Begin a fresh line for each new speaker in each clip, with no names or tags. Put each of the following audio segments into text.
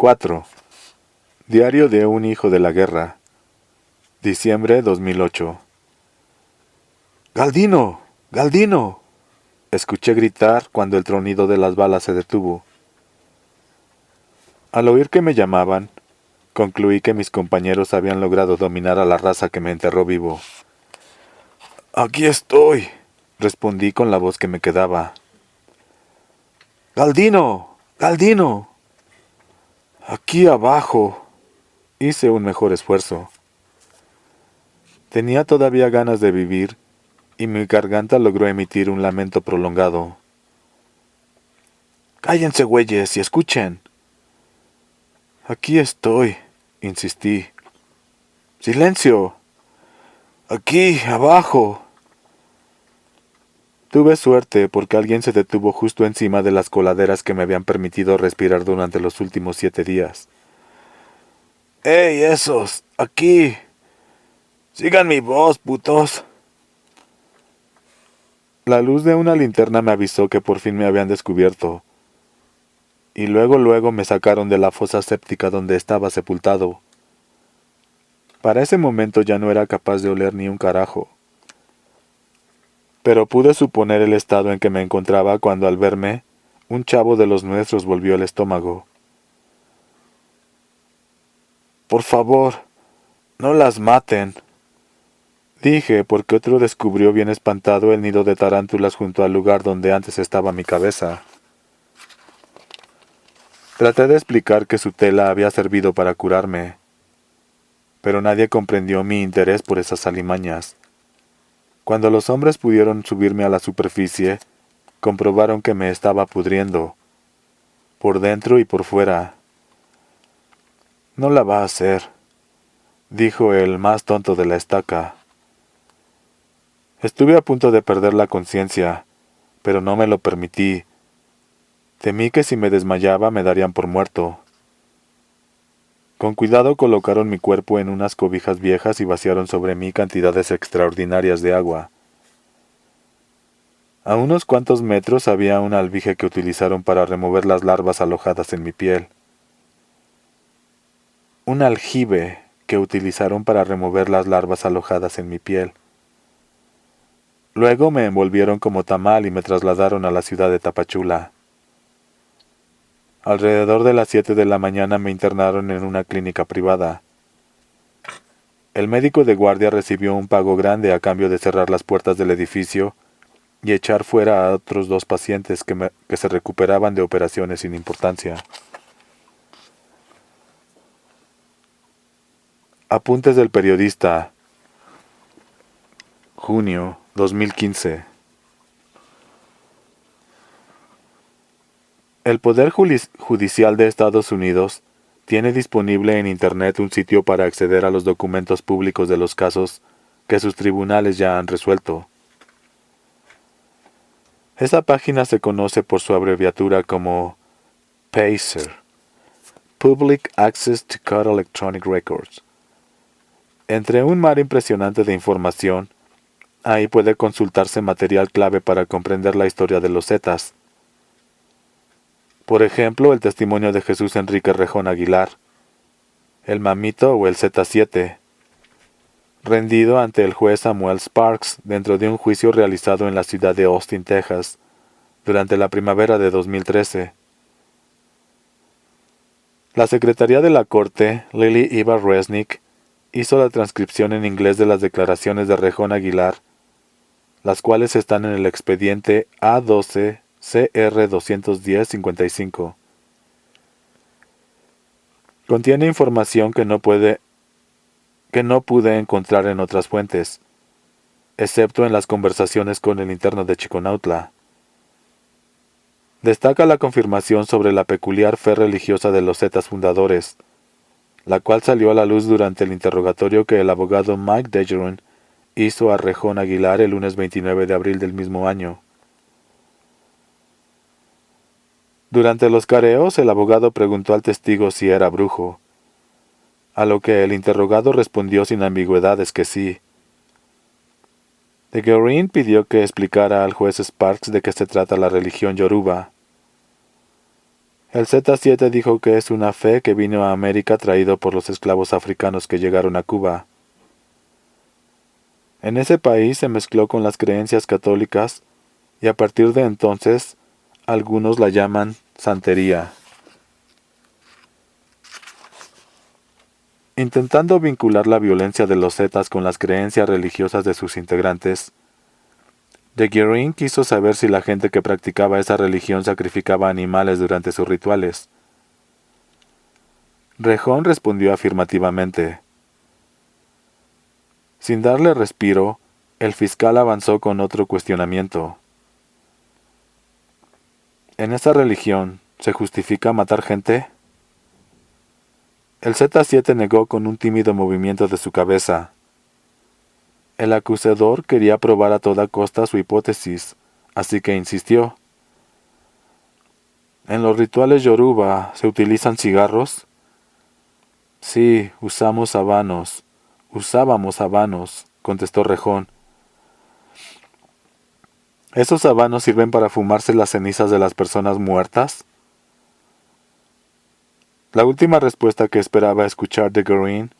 4. Diario de un hijo de la guerra. Diciembre 2008. ¡Galdino! ¡Galdino! Escuché gritar cuando el tronido de las balas se detuvo. Al oír que me llamaban, concluí que mis compañeros habían logrado dominar a la raza que me enterró vivo. «Aquí estoy», respondí con la voz que me quedaba. «¡Galdino! ¡Galdino!». «Aquí abajo». Hice un mejor esfuerzo. Tenía todavía ganas de vivir, y mi garganta logró emitir un lamento prolongado. «Cállense, güeyes, y escuchen». «Aquí estoy», insistí. «¡Silencio! Aquí, abajo». Tuve suerte porque alguien se detuvo justo encima de las coladeras que me habían permitido respirar durante los últimos 7 días. «¡Ey, esos! ¡Aquí! ¡Sigan mi voz, putos!». La luz de una linterna me avisó que por fin me habían descubierto, y luego me sacaron de la fosa séptica donde estaba sepultado. Para ese momento ya no era capaz de oler ni un carajo, pero pude suponer el estado en que me encontraba cuando al verme, un chavo de los nuestros volvió el estómago. «Por favor, no las maten», dije, porque otro descubrió bien espantado el nido de tarántulas junto al lugar donde antes estaba mi cabeza. Traté de explicar que su tela había servido para curarme, pero nadie comprendió mi interés por esas alimañas. Cuando los hombres pudieron subirme a la superficie, comprobaron que me estaba pudriendo, por dentro y por fuera. «No la va a hacer», dijo el más tonto de la estaca. Estuve a punto de perder la conciencia, pero no me lo permití. Temí que si me desmayaba me darían por muerto. Con cuidado colocaron mi cuerpo en unas cobijas viejas y vaciaron sobre mí cantidades extraordinarias de agua. A unos cuantos metros había un alvije que utilizaron para remover las larvas alojadas en mi piel. Un aljibe que utilizaron para remover las larvas alojadas en mi piel. Luego me envolvieron como tamal y me trasladaron a la ciudad de Tapachula. Alrededor de las 7 de la mañana me internaron en una clínica privada. El médico de guardia recibió un pago grande a cambio de cerrar las puertas del edificio y echar fuera a otros 2 pacientes que se recuperaban de operaciones sin importancia. Apuntes del periodista. Junio 2015. El Poder Judicial de Estados Unidos tiene disponible en Internet un sitio para acceder a los documentos públicos de los casos que sus tribunales ya han resuelto. Esa página se conoce por su abreviatura como PACER, Public Access to Court Electronic Records. Entre un mar impresionante de información, ahí puede consultarse material clave para comprender la historia de los Zetas. Por ejemplo, el testimonio de Jesús Enrique Rejón Aguilar, el Mamito o el Z7, rendido ante el juez Samuel Sparks dentro de un juicio realizado en la ciudad de Austin, Texas, durante la primavera de 2013. La secretaria de la corte, Lily Eva Resnick, hizo la transcripción en inglés de las declaraciones de Rejón Aguilar, las cuales están en el expediente A12 CR 210-55. Contiene información que no pude encontrar en otras fuentes, excepto en las conversaciones con el interno de Chiconautla. Destaca la confirmación sobre la peculiar fe religiosa de los Zetas fundadores, la cual salió a la luz durante el interrogatorio que el abogado Mike Degeron hizo a Rejón Aguilar el lunes 29 de abril del mismo año. Durante los careos, el abogado preguntó al testigo si era brujo, a lo que el interrogado respondió sin ambigüedades que sí. Degerin pidió que explicara al juez Sparks de qué se trata la religión yoruba. El Z7 dijo que es una fe que vino a América traído por los esclavos africanos que llegaron a Cuba. En ese país se mezcló con las creencias católicas y a partir de entonces algunos la llaman santería. Intentando vincular la violencia de los Zetas con las creencias religiosas de sus integrantes, de Guerin quiso saber si la gente que practicaba esa religión sacrificaba animales durante sus rituales. Rejón respondió afirmativamente. Sin darle respiro, el fiscal avanzó con otro cuestionamiento. ¿En esa religión se justifica matar gente? El Z7 negó con un tímido movimiento de su cabeza. El acusador quería probar a toda costa su hipótesis, así que insistió. ¿En los rituales yoruba se utilizan cigarros? Sí, usábamos habanos, contestó Rejón. ¿Esos habanos sirven para fumarse las cenizas de las personas muertas? La última respuesta que esperaba escuchar de Guerin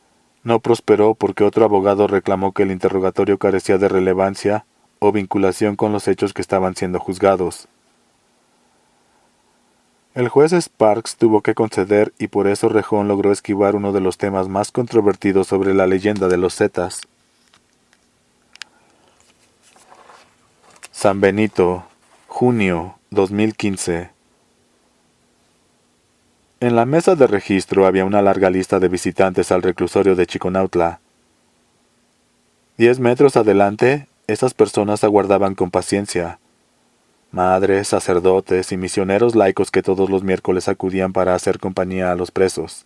no prosperó porque otro abogado reclamó que el interrogatorio carecía de relevancia o vinculación con los hechos que estaban siendo juzgados. El juez Sparks tuvo que conceder y por eso Rejón logró esquivar uno de los temas más controvertidos sobre la leyenda de los Zetas. San Benito, junio 2015. En la mesa de registro había una larga lista de visitantes al reclusorio de Chiconautla. 10 metros adelante, esas personas aguardaban con paciencia. Madres, sacerdotes y misioneros laicos que todos los miércoles acudían para hacer compañía a los presos.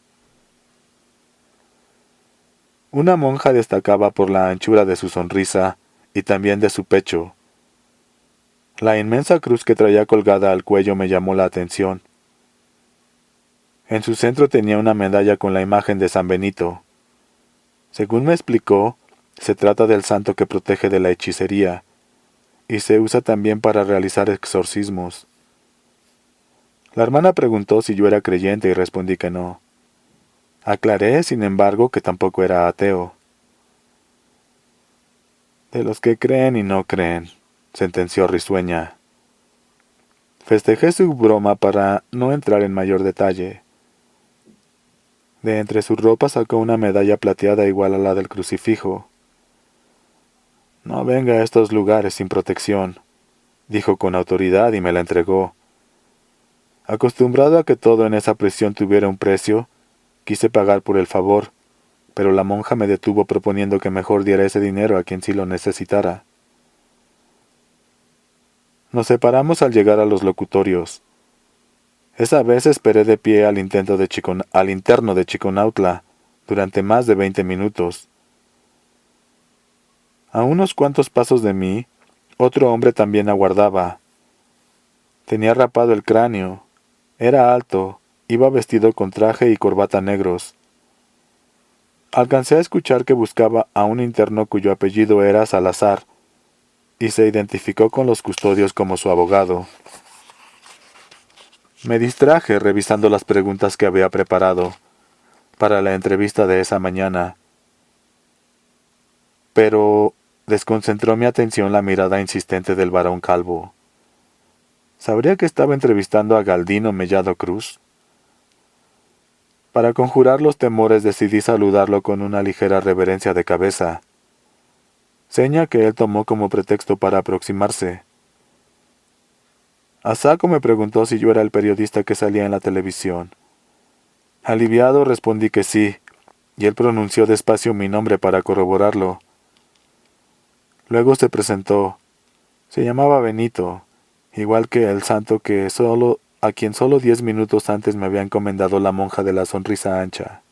Una monja destacaba por la anchura de su sonrisa y también de su pecho. La inmensa cruz que traía colgada al cuello me llamó la atención. En su centro tenía una medalla con la imagen de San Benito. Según me explicó, se trata del santo que protege de la hechicería, y se usa también para realizar exorcismos. La hermana preguntó si yo era creyente y respondí que no. Aclaré, sin embargo, que tampoco era ateo. De los que creen y no creen, sentenció risueña. Festejé su broma para no entrar en mayor detalle. De entre su ropa sacó una medalla plateada igual a la del crucifijo. No venga a estos lugares sin protección, dijo con autoridad y me la entregó. Acostumbrado a que todo en esa prisión tuviera un precio, quise pagar por el favor, pero la monja me detuvo proponiendo que mejor diera ese dinero a quien sí lo necesitara. Nos separamos al llegar a los locutorios. Esa vez esperé de pie al interno de Chiconautla durante más de 20 minutos. A unos cuantos pasos de mí, otro hombre también aguardaba. Tenía rapado el cráneo, era alto, iba vestido con traje y corbata negros. Alcancé a escuchar que buscaba a un interno cuyo apellido era Salazar, y se identificó con los custodios como su abogado. Me distraje revisando las preguntas que había preparado para la entrevista de esa mañana, pero desconcentró mi atención la mirada insistente del varón calvo. ¿Sabría que estaba entrevistando a Galdino Mellado Cruz? Para conjurar los temores decidí saludarlo con una ligera reverencia de cabeza, seña que él tomó como pretexto para aproximarse. A saco me preguntó si yo era el periodista que salía en la televisión. Aliviado respondí que sí, y él pronunció despacio mi nombre para corroborarlo. Luego se presentó. Se llamaba Benito, igual que el santo a quien solo 10 minutos antes me había encomendado la monja de la sonrisa ancha.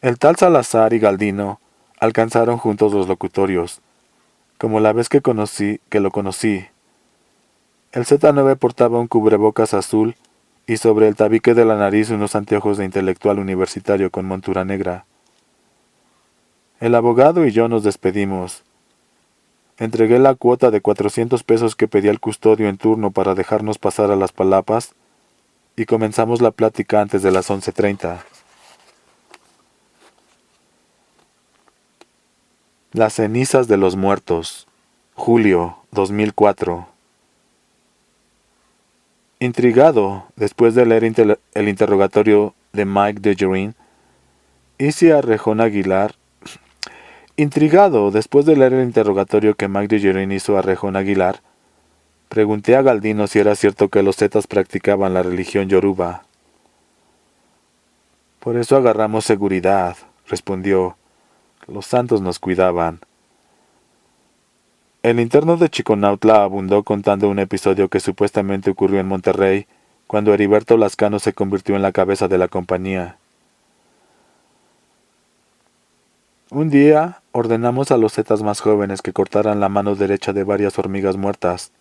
El tal Salazar y Galdino alcanzaron juntos los locutorios, como la vez que lo conocí. El Z9 portaba un cubrebocas azul y sobre el tabique de la nariz unos anteojos de intelectual universitario con montura negra. El abogado y yo nos despedimos. Entregué la cuota de 400 pesos que pedía el custodio en turno para dejarnos pasar a las palapas y comenzamos la plática antes de las 11:30. Las cenizas de los muertos. Julio 2004. Intrigado, después de leer el interrogatorio de Mike DeJerin, hice a Rejón Aguilar. Intrigado, después de leer el interrogatorio que Mike DeJerin hizo a Rejón Aguilar, pregunté a Galdino si era cierto que los zetas practicaban la religión yoruba. Por eso agarramos seguridad, respondió. Los santos nos cuidaban. El interno de Chiconautla abundó contando un episodio que supuestamente ocurrió en Monterrey, cuando Heriberto Lascano se convirtió en la cabeza de la compañía. Un día ordenamos a los zetas más jóvenes que cortaran la mano derecha de varias hormigas muertas.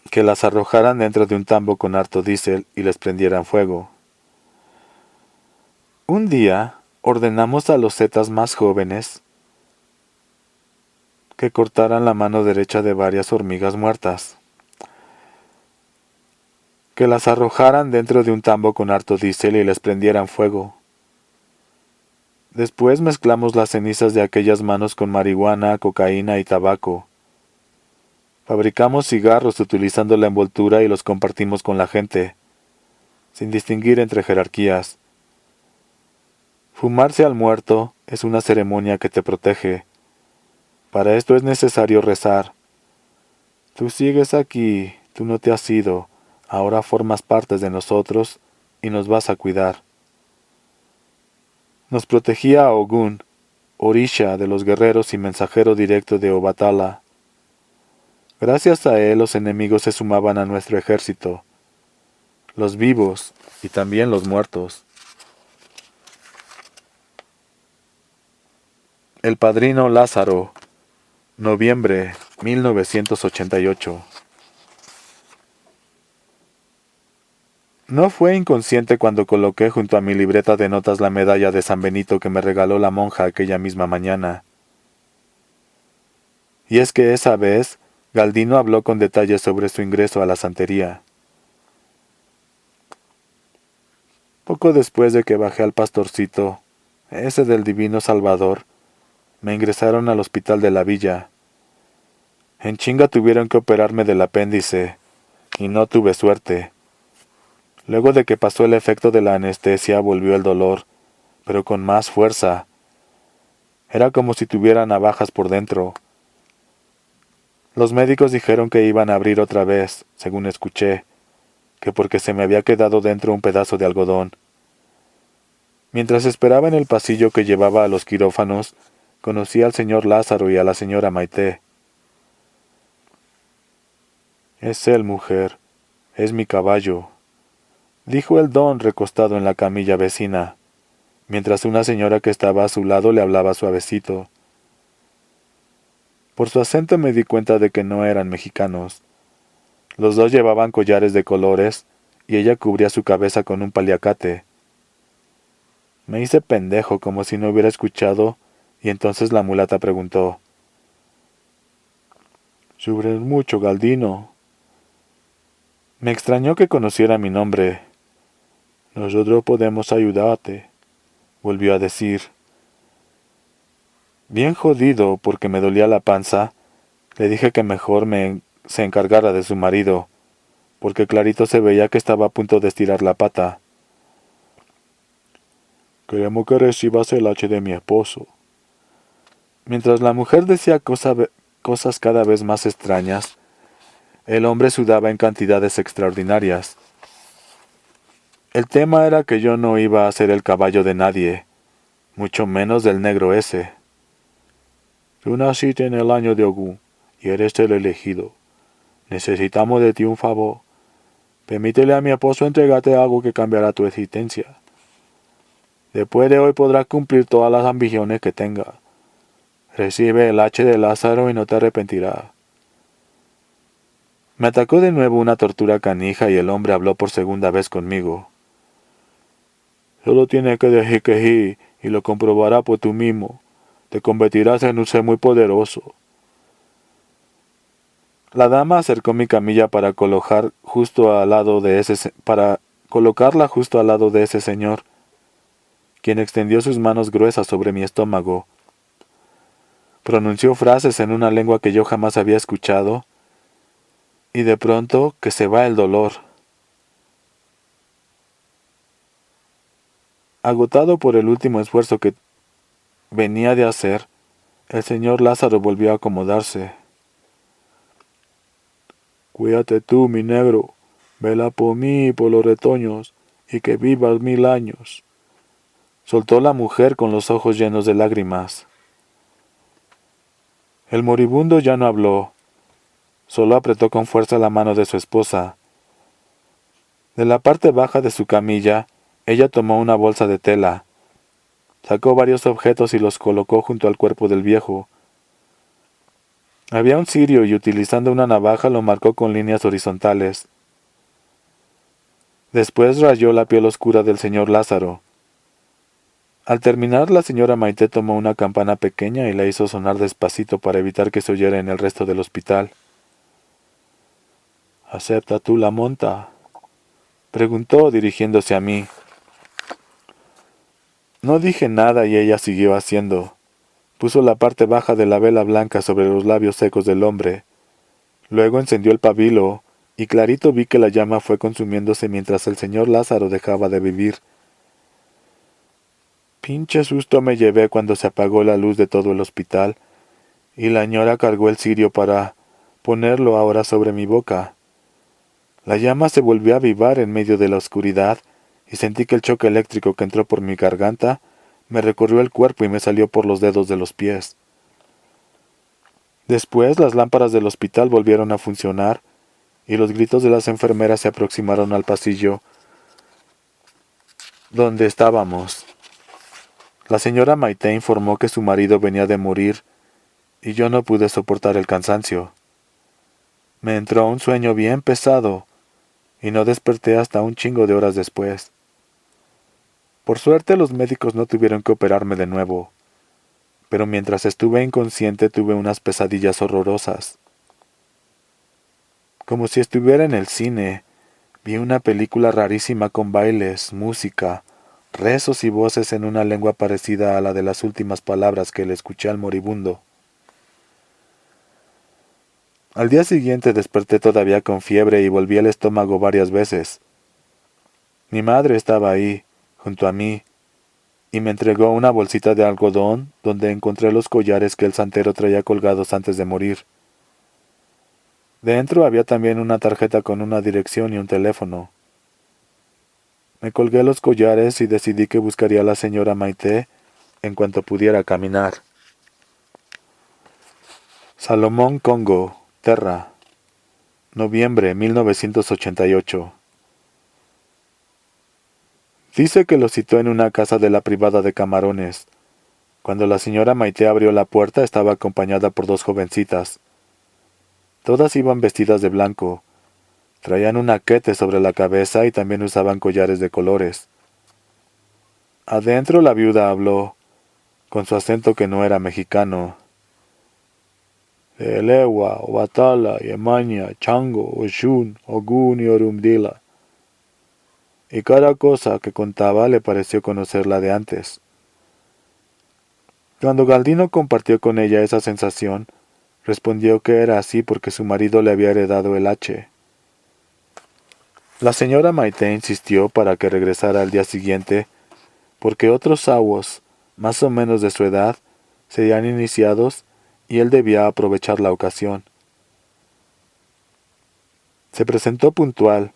Que las arrojaran dentro de un tambo con harto diésel y les prendieran fuego. Un día ordenamos a los zetas más jóvenes que cortaran la mano derecha de varias hormigas muertas. Que las arrojaran dentro de un tambo con harto diésel y les prendieran fuego. Después mezclamos las cenizas de aquellas manos con marihuana, cocaína y tabaco. Fabricamos cigarros utilizando la envoltura y los compartimos con la gente, sin distinguir entre jerarquías. Fumarse al muerto es una ceremonia que te protege. Para esto es necesario rezar. Tú sigues aquí, tú no te has ido, ahora formas parte de nosotros y nos vas a cuidar. Nos protegía a Ogún, Orisha de los guerreros y mensajero directo de Obatala. Gracias a él los enemigos se sumaban a nuestro ejército, los vivos y también los muertos. El padrino Lázaro, noviembre 1988. No fue inconsciente cuando coloqué junto a mi libreta de notas la medalla de San Benito que me regaló la monja aquella misma mañana. Y es que esa vez Galdino habló con detalles sobre su ingreso a la santería. Poco después de que bajé al pastorcito, ese del Divino Salvador, me ingresaron al hospital de la villa. En chinga tuvieron que operarme del apéndice, y no tuve suerte. Luego de que pasó el efecto de la anestesia volvió el dolor, pero con más fuerza. Era como si tuviera navajas por dentro. Los médicos dijeron que iban a abrir otra vez, según escuché, que porque se me había quedado dentro un pedazo de algodón. Mientras esperaba en el pasillo que llevaba a los quirófanos, conocí al señor Lázaro y a la señora Maite. Es él, mujer, es mi caballo, dijo el don recostado en la camilla vecina, mientras una señora que estaba a su lado le hablaba suavecito. Por su acento me di cuenta de que no eran mexicanos. Los dos llevaban collares de colores y ella cubría su cabeza con un paliacate. Me hice pendejo como si no hubiera escuchado y entonces la mulata preguntó: «¿Sufres mucho, Galdino?» Me extrañó que conociera mi nombre. «Nosotros podemos ayudarte», volvió a decir. Bien jodido porque me dolía la panza, le dije que mejor se encargara de su marido, porque clarito se veía que estaba a punto de estirar la pata. «Queremos que recibas el H de mi esposo». Mientras la mujer decía cosas cada vez más extrañas, el hombre sudaba en cantidades extraordinarias. El tema era que yo no iba a ser el caballo de nadie, mucho menos del negro ese. Tú naciste en el año de Ogún y eres el elegido. Necesitamos de ti un favor. Permítele a mi esposo entregarte algo que cambiará tu existencia. Después de hoy podrás cumplir todas las ambiciones que tengas. Recibe el H de Lázaro y no te arrepentirás. Me atacó de nuevo una tortura canija y el hombre habló por segunda vez conmigo. Solo tienes que decir que sí y lo comprobarás por tú mismo. Te convertirás en un ser muy poderoso. La dama acercó mi camilla para colocarla justo al lado de ese señor, quien extendió sus manos gruesas sobre mi estómago. Pronunció frases en una lengua que yo jamás había escuchado, y de pronto que se va el dolor. Agotado por el último esfuerzo que venía de hacer, el señor Lázaro volvió a acomodarse. Cuídate tú, mi negro, vela por mí y por los retoños, y que vivas 1000 años. Soltó la mujer con los ojos llenos de lágrimas. El moribundo ya no habló, solo apretó con fuerza la mano de su esposa. De la parte baja de su camilla, ella tomó una bolsa de tela, sacó varios objetos y los colocó junto al cuerpo del viejo. Había un cirio y utilizando una navaja lo marcó con líneas horizontales. Después rayó la piel oscura del señor Lázaro. Al terminar, la señora Maite tomó una campana pequeña y la hizo sonar despacito para evitar que se oyera en el resto del hospital. —¿Acepta tú la monta? —preguntó dirigiéndose a mí. No dije nada y ella siguió haciendo. Puso la parte baja de la vela blanca sobre los labios secos del hombre. Luego encendió el pabilo, y clarito vi que la llama fue consumiéndose mientras el señor Lázaro dejaba de vivir. Pinche susto me llevé cuando se apagó la luz de todo el hospital, y la ñora cargó el cirio para ponerlo ahora sobre mi boca. La llama se volvió a avivar en medio de la oscuridad, y sentí que el choque eléctrico que entró por mi garganta me recorrió el cuerpo y me salió por los dedos de los pies. Después las lámparas del hospital volvieron a funcionar, y los gritos de las enfermeras se aproximaron al pasillo donde estábamos. La señora Maite informó que su marido venía de morir, y yo no pude soportar el cansancio. Me entró un sueño bien pesado, y no desperté hasta un chingo de horas después. Por suerte los médicos no tuvieron que operarme de nuevo, pero mientras estuve inconsciente tuve unas pesadillas horrorosas. Como si estuviera en el cine, vi una película rarísima con bailes, música, rezos y voces en una lengua parecida a la de las últimas palabras que le escuché al moribundo. Al día siguiente desperté todavía con fiebre y volví al estómago varias veces. Mi madre estaba ahí, junto a mí, y me entregó una bolsita de algodón donde encontré los collares que el santero traía colgados antes de morir. Dentro había también una tarjeta con una dirección y un teléfono. Me colgué los collares y decidí que buscaría a la señora Maite en cuanto pudiera caminar. Salomón Congo, Terra, noviembre 1988. Dice que lo citó en una casa de la privada de Camarones. Cuando la señora Maite abrió la puerta estaba acompañada por 2 jovencitas. Todas iban vestidas de blanco. Traían un aquete sobre la cabeza y también usaban collares de colores. Adentro la viuda habló, con su acento que no era mexicano. Elewa, Obatala, Yemaña, Chango, Oshun, Ogun y Orumdila. Y cada cosa que contaba le pareció conocerla de antes. Cuando Galdino compartió con ella esa sensación, respondió que era así porque su marido le había heredado el H. La señora Maite insistió para que regresara al día siguiente, porque otros sauos, más o menos de su edad, serían iniciados y él debía aprovechar la ocasión. Se presentó puntual.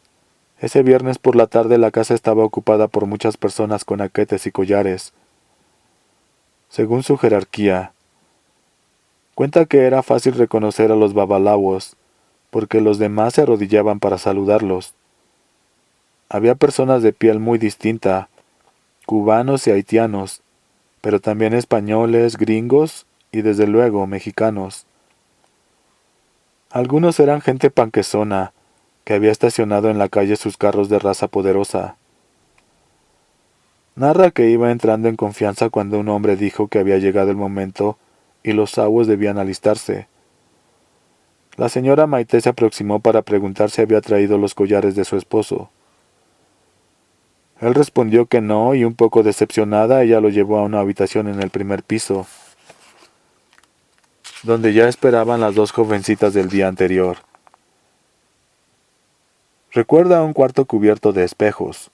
Ese viernes por la tarde la casa estaba ocupada por muchas personas con aquetes y collares. Según su jerarquía, cuenta que era fácil reconocer a los babalawos, porque los demás se arrodillaban para saludarlos. Había personas de piel muy distinta, cubanos y haitianos, pero también españoles, gringos y desde luego mexicanos. Algunos eran gente panquezona, que había estacionado en la calle sus carros de raza poderosa. Narra que iba entrando en confianza cuando un hombre dijo que había llegado el momento y los sahuos debían alistarse. La señora Maite se aproximó para preguntar si había traído los collares de su esposo. Él respondió que no, y un poco decepcionada ella lo llevó a una habitación en el primer piso, donde ya esperaban las dos jovencitas del día anterior. Recuerda un cuarto cubierto de espejos,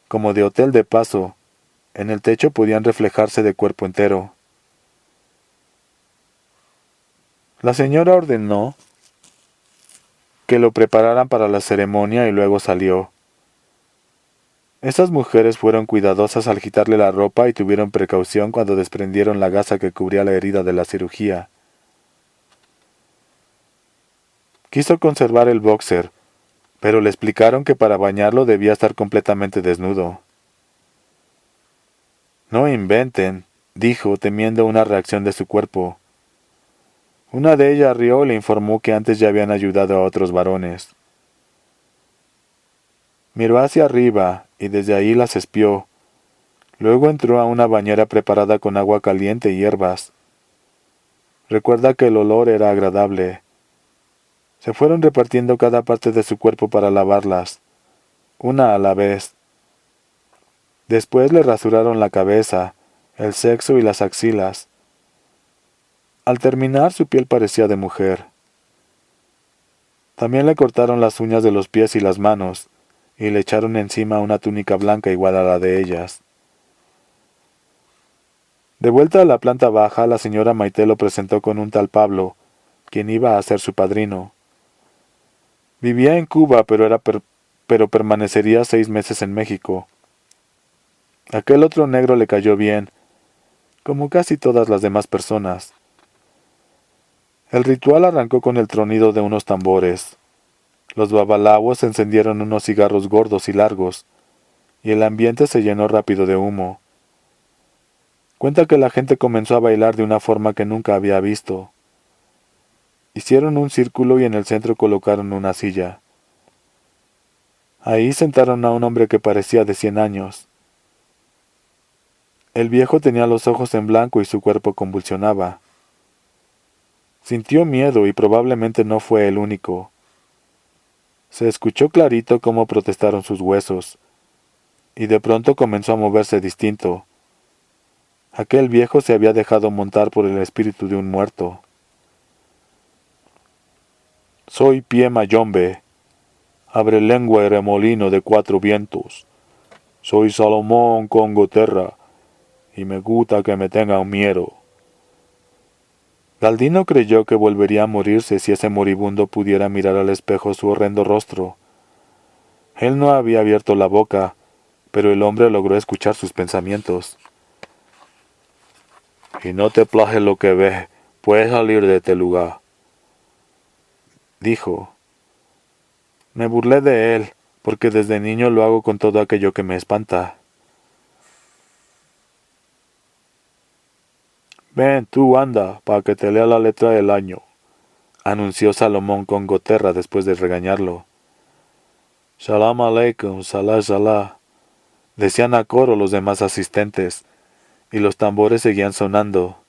como de hotel de paso. En el techo podían reflejarse de cuerpo entero. La señora ordenó que lo prepararan para la ceremonia y luego salió. Estas mujeres fueron cuidadosas al quitarle la ropa y tuvieron precaución cuando desprendieron la gasa que cubría la herida de la cirugía. Quiso conservar el boxer, pero le explicaron que para bañarlo debía estar completamente desnudo. No inventen, dijo, temiendo una reacción de su cuerpo. Una de ellas rió y le informó que antes ya habían ayudado a otros varones. Miró hacia arriba y desde ahí las espió. Luego entró a una bañera preparada con agua caliente y hierbas. Recuerda que el olor era agradable. Se fueron repartiendo cada parte de su cuerpo para lavarlas, una a la vez. Después le rasuraron la cabeza, el sexo y las axilas. Al terminar, su piel parecía de mujer. También le cortaron las uñas de los pies y las manos, y le echaron encima una túnica blanca igual a la de ellas. De vuelta a la planta baja, la señora Maite lo presentó con un tal Pablo, quien iba a ser su padrino. Vivía en Cuba, pero permanecería 6 meses en México. Aquel otro negro le cayó bien, como casi todas las demás personas. El ritual arrancó con el tronido de unos tambores. Los babalawos encendieron unos cigarros gordos y largos, y el ambiente se llenó rápido de humo. Cuenta que la gente comenzó a bailar de una forma que nunca había visto. Hicieron un círculo y en el centro colocaron una silla. Ahí sentaron a un hombre que parecía de 100 años. El viejo tenía los ojos en blanco y su cuerpo convulsionaba. Sintió miedo y probablemente no fue el único. Se escuchó clarito cómo protestaron sus huesos, y de pronto comenzó a moverse distinto. Aquel viejo se había dejado montar por el espíritu de un muerto. Soy Pie Mayombe, abre lengua y remolino de 4 vientos. Soy Salomón Congoterra, y me gusta que me tengan miedo. Galdino creyó que volvería a morirse si ese moribundo pudiera mirar al espejo su horrendo rostro. Él no había abierto la boca, pero el hombre logró escuchar sus pensamientos. «Y no te place lo que ves, puedes salir de este lugar», dijo. Me burlé de él, porque desde niño lo hago con todo aquello que me espanta. «Ven, tú anda, para que te lea la letra del año», anunció Salomón Congoterra después de regañarlo. «Salam aleikum, salah salah», decían a coro los demás asistentes, y los tambores seguían sonando.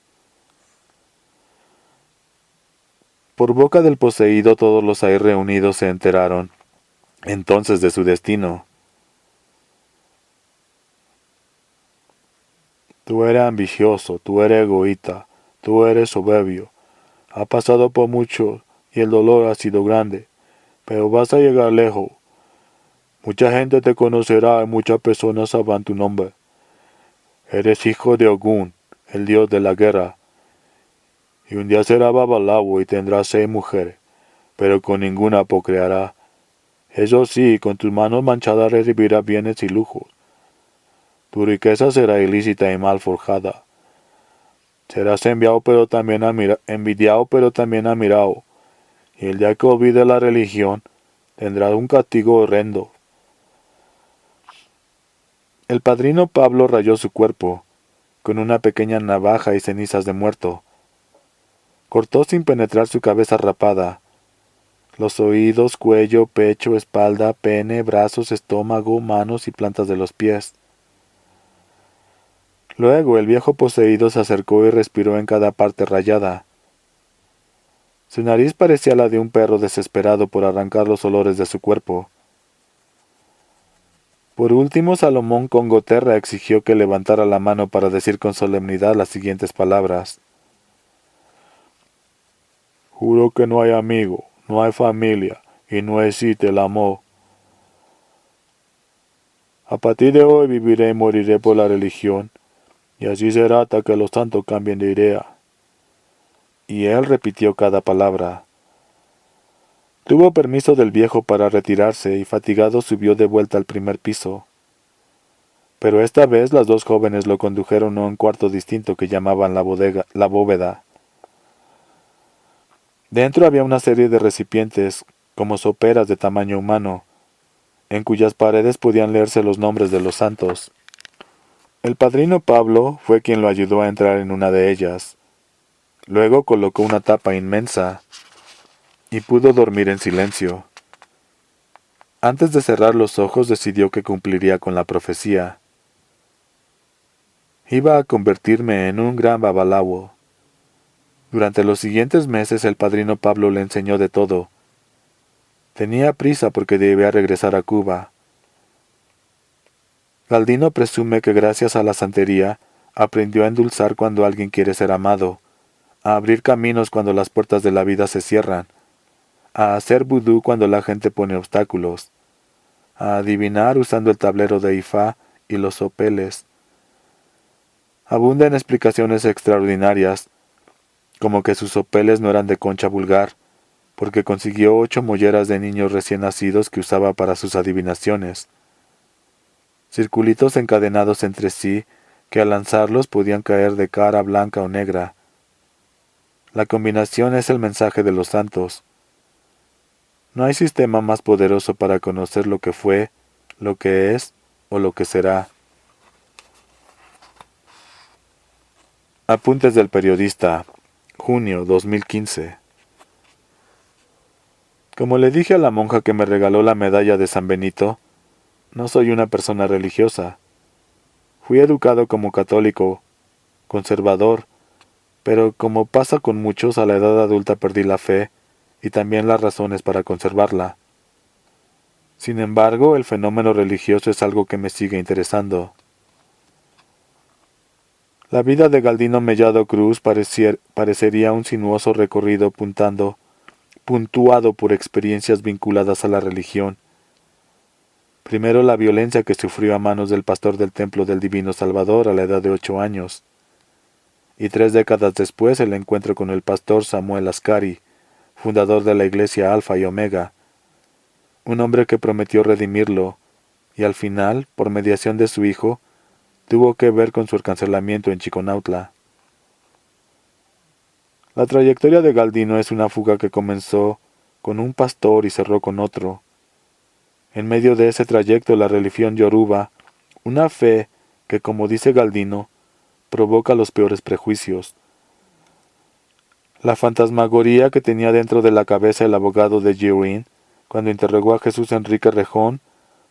Por boca del poseído todos los ahí reunidos se enteraron, entonces, de su destino. Tú eres ambicioso, tú eres egoísta, tú eres soberbio. Has pasado por mucho y el dolor ha sido grande, pero vas a llegar lejos. Mucha gente te conocerá y muchas personas sabrán tu nombre. Eres hijo de Ogún, el dios de la guerra. Y un día serás babalawo y tendrás 6 mujeres, pero con ninguna procreará. Eso sí, con tus manos manchadas recibirás bienes y lujos. Tu riqueza será ilícita y mal forjada. Serás envidiado pero también admirado. Y el día que olvides la religión, tendrás un castigo horrendo. El padrino Pablo rayó su cuerpo, con una pequeña navaja y cenizas de muerto. Cortó sin penetrar su cabeza rapada, los oídos, cuello, pecho, espalda, pene, brazos, estómago, manos y plantas de los pies. Luego el viejo poseído se acercó y respiró en cada parte rayada. Su nariz parecía la de un perro desesperado por arrancar los olores de su cuerpo. Por último, Salomón con Goterra exigió que levantara la mano para decir con solemnidad las siguientes palabras. Juro que no hay amigo, no hay familia, y no existe el amor. A partir de hoy viviré y moriré por la religión, y así será hasta que los santos cambien de idea. Y él repitió cada palabra. Tuvo permiso del viejo para retirarse y fatigado subió de vuelta al primer piso. Pero esta vez las dos jóvenes lo condujeron a un cuarto distinto que llamaban la bóveda. Dentro había una serie de recipientes, como soperas de tamaño humano, en cuyas paredes podían leerse los nombres de los santos. El padrino Pablo fue quien lo ayudó a entrar en una de ellas. Luego colocó una tapa inmensa y pudo dormir en silencio. Antes de cerrar los ojos decidió que cumpliría con la profecía. Iba a convertirme en un gran babalawo. Durante los siguientes meses el padrino Pablo le enseñó de todo. Tenía prisa porque debía regresar a Cuba. Galdino presume que gracias a la santería aprendió a endulzar cuando alguien quiere ser amado, a abrir caminos cuando las puertas de la vida se cierran, a hacer vudú cuando la gente pone obstáculos, a adivinar usando el tablero de Ifá y los sopeles. Abunda en explicaciones extraordinarias, como que sus sopeles no eran de concha vulgar, porque consiguió 8 molleras de niños recién nacidos que usaba para sus adivinaciones. Circulitos encadenados entre sí, que al lanzarlos podían caer de cara blanca o negra. La combinación es el mensaje de los santos. No hay sistema más poderoso para conocer lo que fue, lo que es o lo que será. Apuntes del periodista, junio 2015. Como le dije a la monja que me regaló la medalla de San Benito, no soy una persona religiosa. Fui educado como católico, conservador, pero como pasa con muchos, a la edad adulta perdí la fe y también las razones para conservarla. Sin embargo, el fenómeno religioso es algo que me sigue interesando. La vida de Galdino Mellado Cruz parecería un sinuoso recorrido puntuado por experiencias vinculadas a la religión. Primero la violencia que sufrió a manos del pastor del Templo del Divino Salvador a la edad de 8 años. Y 3 décadas después el encuentro con el pastor Samuel Ascari, fundador de la iglesia Alfa y Omega, un hombre que prometió redimirlo, y al final, por mediación de su hijo, tuvo que ver con su encarcelamiento en Chiconautla. La trayectoria de Galdino es una fuga que comenzó con un pastor y cerró con otro. En medio de ese trayecto la religión yoruba, una fe que, como dice Galdino, provoca los peores prejuicios. La fantasmagoría que tenía dentro de la cabeza el abogado de Girin, cuando interrogó a Jesús Enrique Rejón,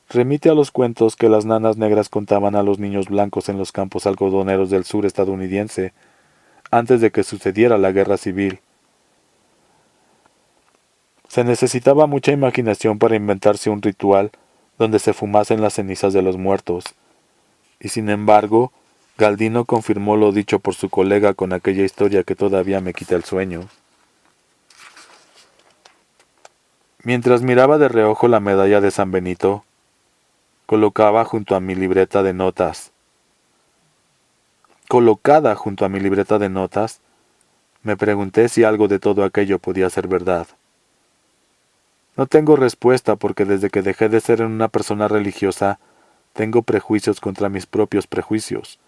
remite a los cuentos que las nanas negras contaban a los niños blancos en los campos algodoneros del sur estadounidense, antes de que sucediera la guerra civil. Se necesitaba mucha imaginación para inventarse un ritual donde se fumasen las cenizas de los muertos, y sin embargo, Galdino confirmó lo dicho por su colega con aquella historia que todavía me quita el sueño. Mientras miraba de reojo la medalla de San Benito, colocada junto a mi libreta de notas, me pregunté si algo de todo aquello podía ser verdad. No tengo respuesta porque desde que dejé de ser una persona religiosa, tengo prejuicios contra mis propios prejuicios.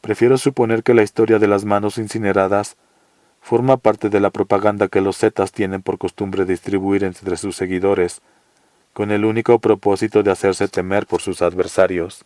Prefiero suponer que la historia de las manos incineradas forma parte de la propaganda que los zetas tienen por costumbre distribuir entre sus seguidores, con el único propósito de hacerse temer por sus adversarios.